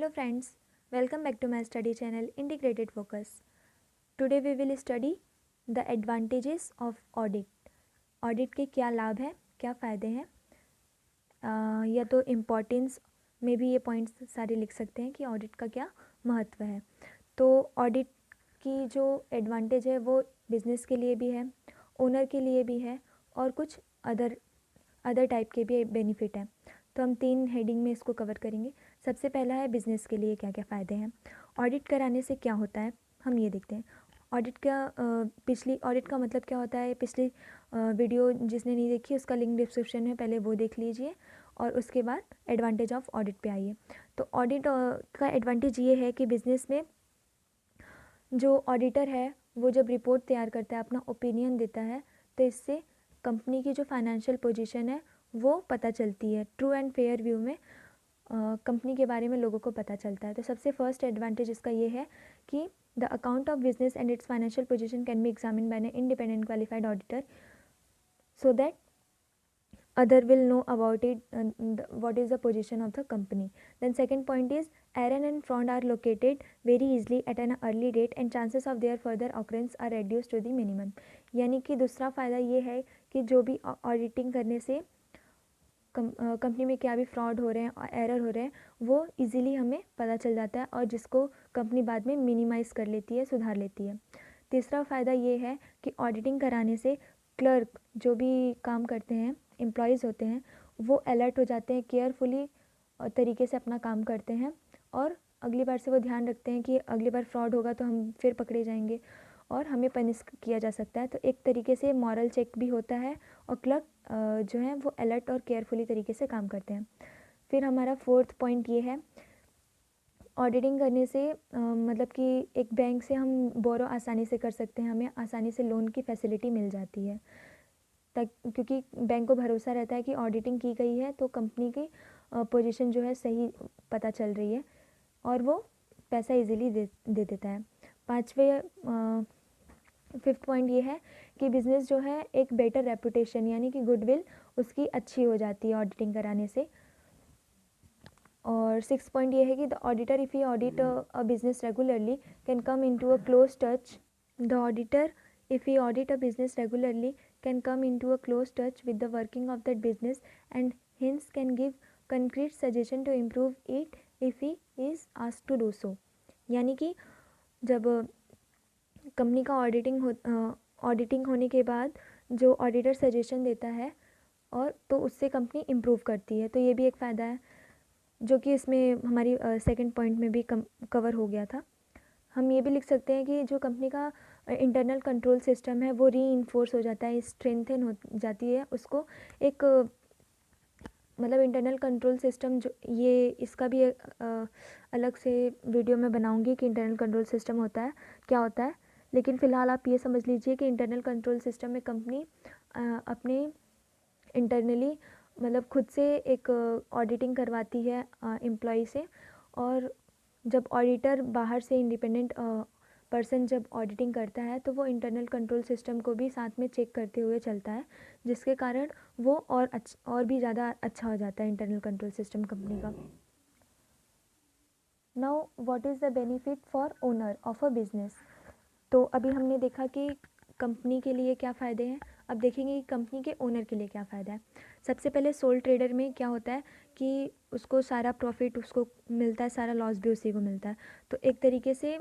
Hello friends, welcome back to my study channel Integrated Focus. Today we will study the advantages of audit. Audit के क्या लाभ हैं, क्या फ़ायदे हैं, या तो इम्पोर्टेंस में भी ये पॉइंट्स सारे लिख सकते हैं कि ऑडिट का क्या महत्व है। तो ऑडिट की जो एडवांटेज है वो बिज़नेस के लिए भी है, ओनर के लिए भी है और कुछ अदर टाइप के भी बेनिफिट हैं। तो हम 3 हेडिंग में इसको कवर करेंगे। सबसे पहला है बिज़नेस के लिए क्या क्या फ़ायदे हैं। ऑडिट कराने से क्या होता है, हम ये देखते हैं। ऑडिट का मतलब क्या होता है, पिछली वीडियो जिसने नहीं देखी उसका लिंक डिस्क्रिप्शन में, पहले वो देख लीजिए और उसके बाद एडवांटेज ऑफ ऑडिट पे आइए। तो ऑडिट का एडवांटेज ये है कि बिज़नेस में जो ऑडिटर है वो जब रिपोर्ट तैयार करता है, अपना ओपिनियन देता है, तो इससे कंपनी की जो फाइनेंशियल पोजीशन है वो पता चलती है। ट्रू एंड फेयर व्यू में कंपनी के बारे में लोगों को पता चलता है। तो सबसे फर्स्ट एडवांटेज इसका ये है कि the account of business and it's financial position can be examined bye an independent qualified auditor so that other will know about it, what is the position of the company. Then second point is error and fraud are located very easily at an early date and chances of their further occurrence are reduced to the minimum. यानी कि दूसरा फ़ायदा ये है कि जो भी auditing करने से कंपनी में क्या भी फ्रॉड हो रहे हैं, एरर हो रहे हैं, वो इजीली हमें पता चल जाता है और जिसको कंपनी बाद में मिनिमाइज़ कर लेती है, सुधार लेती है। तीसरा फ़ायदा ये है कि ऑडिटिंग कराने से क्लर्क जो भी काम करते हैं, एम्प्लॉयज़ होते हैं, वो अलर्ट हो जाते हैं, केयरफुली तरीके से अपना काम करते हैं और अगली बार से वो ध्यान रखते हैं कि अगली बार फ्रॉड होगा तो हम फिर पकड़े जाएंगे और हमें पनिश किया जा सकता है। तो एक तरीके से मॉरल चेक भी होता है और क्लर्क जो है वो अलर्ट और केयरफुली तरीके से काम करते हैं। फिर हमारा फोर्थ पॉइंट ये है, ऑडिटिंग करने से मतलब कि एक बैंक से हम बोरो आसानी से कर सकते हैं, हमें आसानी से लोन की फैसिलिटी मिल जाती है, क्योंकि बैंक को भरोसा रहता है कि ऑडिटिंग की गई है तो कंपनी की पोजीशन जो है सही पता चल रही है और वो पैसा इजीली दे देता है। फिफ्थ पॉइंट ये है कि बिज़नेस जो है एक बेटर रेपुटेशन यानी कि गुडविल उसकी अच्छी हो जाती है ऑडिटिंग कराने से। और सिक्स पॉइंट ये है कि the auditor if he audit a business regularly can come into a close touch the auditor if he audit a business regularly can come into a close touch with the working of that business and hence can give concrete suggestion to improve it if he is asked to do so। यानी कि जब company का auditing होने के बाद जो auditor suggestion देता है और तो उससे कंपनी इम्प्रूव करती है। तो ये भी एक फ़ायदा है जो कि इसमें हमारी सेकंड पॉइंट में भी कवर हो गया था। हम ये भी लिख सकते हैं कि जो कंपनी का इंटरनल कंट्रोल सिस्टम है वो री-इन्फोर्स हो जाता है, स्ट्रेंथन हो जाती है उसको एक मतलब इंटरनल कंट्रोल सिस्टम जो ये इसका भी अलग से वीडियो में बनाऊंगी कि इंटरनल कंट्रोल सिस्टम होता है क्या होता है। लेकिन फ़िलहाल आप ये समझ लीजिए कि इंटरनल कंट्रोल सिस्टम में कंपनी अपने इंटरनली मतलब खुद से एक ऑडिटिंग करवाती है एम्प्लॉय से, और जब ऑडिटर बाहर से इंडिपेंडेंट पर्सन जब ऑडिटिंग करता है तो वो इंटरनल कंट्रोल सिस्टम को भी साथ में चेक करते हुए चलता है, जिसके कारण वो और भी ज़्यादा अच्छा हो जाता है इंटरनल कंट्रोल सिस्टम कंपनी का। Now what is the benefit for owner of a business. तो अभी हमने देखा कि कंपनी के लिए क्या फ़ायदे हैं, अब देखेंगे कि कंपनी के ओनर के लिए क्या फ़ायदा है। सबसे पहले सोल ट्रेडर में क्या होता है कि उसको सारा प्रॉफिट उसको मिलता है, सारा लॉस भी उसी को मिलता है। तो एक तरीके से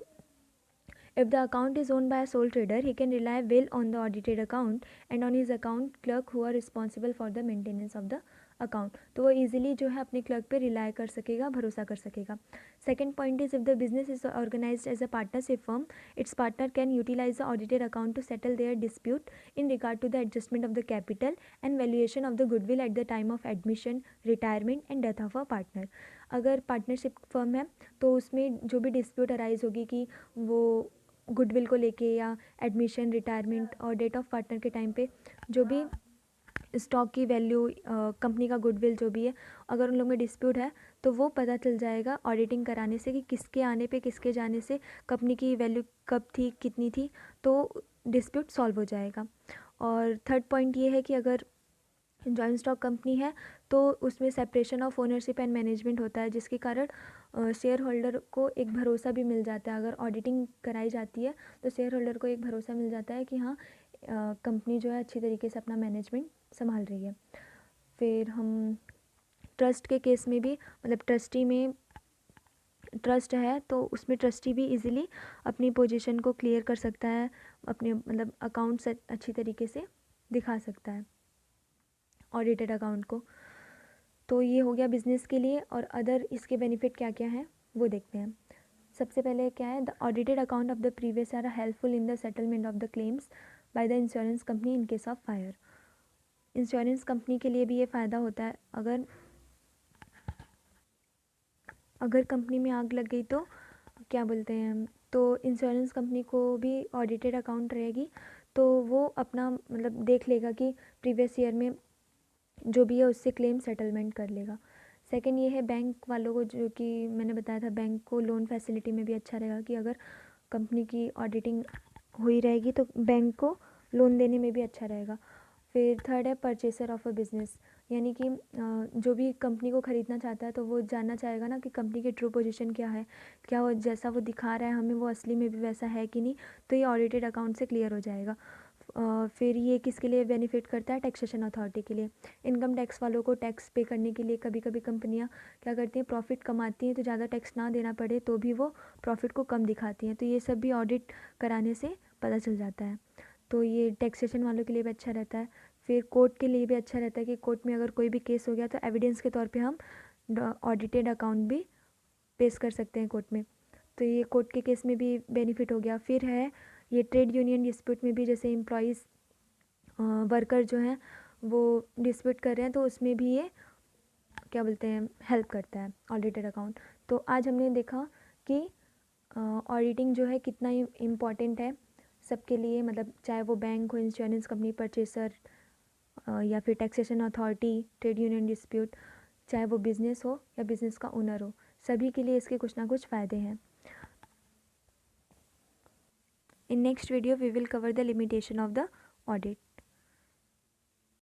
if the account is owned by a sole trader he can rely well on the audited account and on his account clerk who are responsible for the maintenance of the account. तो वो easily जो है अपने clerk पे rely कर सकेगा, भरोसा कर सकेगा। Second point is if the business is organised as a partnership firm its partner can utilise the audited account to settle their dispute in regard to the adjustment of the capital and valuation of the goodwill at the time of admission, retirement and death of a partner. अगर partnership firm है तो उसमें जो भी dispute arise होगी कि वो goodwill को लेके या एडमिशन, रिटायरमेंट और डेट ऑफ पार्टनर के टाइम पे जो भी स्टॉक की वैल्यू, कंपनी का गुडविल जो भी है, अगर उन लोग में डिस्प्यूट है तो वो पता चल जाएगा ऑडिटिंग कराने से कि किसके आने पे किसके जाने से कंपनी की वैल्यू कब थी, कितनी थी, तो डिस्प्यूट सॉल्व हो जाएगा। और थर्ड पॉइंट ये है कि अगर जॉइंट स्टॉक कंपनी है तो उसमें separation of ownership and management होता है, जिसके कारण शेयर होल्डर को एक भरोसा भी मिल जाता है। अगर ऑडिटिंग कराई जाती है तो शेयर होल्डर को एक भरोसा मिल जाता है कि हाँ कंपनी जो है अच्छी तरीके से अपना मैनेजमेंट संभाल रही है। फिर हम ट्रस्ट के केस में भी, मतलब ट्रस्टी में ट्रस्ट है तो उसमें ट्रस्टी भी इजीली अपनी पोजीशन को क्लियर कर सकता है, अपने मतलब अकाउंट्स अच्छी तरीके से दिखा सकता है ऑडिटेड अकाउंट को। तो ये हो गया बिजनेस के लिए, और अदर इसके बेनिफिट क्या क्या हैं वो देखते हैं। सबसे पहले क्या है, the audited account of the previous are helpful in the settlement of the claims by the insurance company in case of fire. Insurance company के लिए भी ये फ़ायदा होता है, अगर कंपनी में आग लग गई तो क्या बोलते हैं, तो इंश्योरेंस कंपनी को भी ऑडिटेड अकाउंट रहेगी तो वो अपना मतलब देख लेगा कि प्रीवियस ईयर में जो भी है उससे क्लेम सेटलमेंट कर लेगा। सेकंड ये है बैंक वालों को, जो कि मैंने बताया था बैंक को लोन फैसिलिटी में भी अच्छा रहेगा कि अगर कंपनी की ऑडिटिंग हुई रहेगी तो बैंक को लोन देने में भी अच्छा रहेगा। फिर थर्ड है परचेसर ऑफ अ बिज़नेस, यानी कि जो भी कंपनी को ख़रीदना चाहता है तो वो जानना चाहेगा ना कि कंपनी की ट्रू पोजीशन क्या है, क्या वो जैसा वो दिखा रहा है हमें वो असली में भी वैसा है कि नहीं, तो ये ऑडिटेड अकाउंट से क्लियर हो जाएगा। फिर ये किसके लिए बेनिफिट करता है, टैक्सेशन अथॉरिटी के लिए। इनकम टैक्स वालों को टैक्स पे करने के लिए कभी कभी कंपनियां क्या करती हैं, प्रॉफिट कमाती हैं तो ज़्यादा टैक्स ना देना पड़े तो भी वो प्रॉफिट को कम दिखाती हैं, तो ये सब भी ऑडिट कराने से पता चल जाता है। तो ये टैक्सेशन वालों के लिए भी अच्छा रहता है। फिर कोर्ट के लिए भी अच्छा रहता है कि कोर्ट में अगर कोई भी केस हो गया तो एविडेंस के तौर पे हम ऑडिटेड अकाउंट भी पेश कर सकते हैं कोर्ट में, तो ये कोर्ट के केस में भी बेनिफिट हो गया। फिर है ये ट्रेड यूनियन डिस्प्यूट में भी, जैसे एम्प्लॉयज़ वर्कर जो हैं वो डिस्प्यूट कर रहे हैं तो उसमें भी ये क्या बोलते हैं हेल्प करता है ऑडिटेड अकाउंट। तो आज हमने देखा कि ऑडिटिंग जो है कितना इम्पॉर्टेंट है सबके लिए, मतलब चाहे वो बैंक हो, इंश्योरेंस कंपनी, परचेसर या फिर taxation authority, trade union dispute, चाहे वो बिज़नेस हो या बिज़नेस का ओनर हो, सभी के लिए इसके कुछ ना कुछ फ़ायदे हैं। In next video we will cover the limitation of the audit.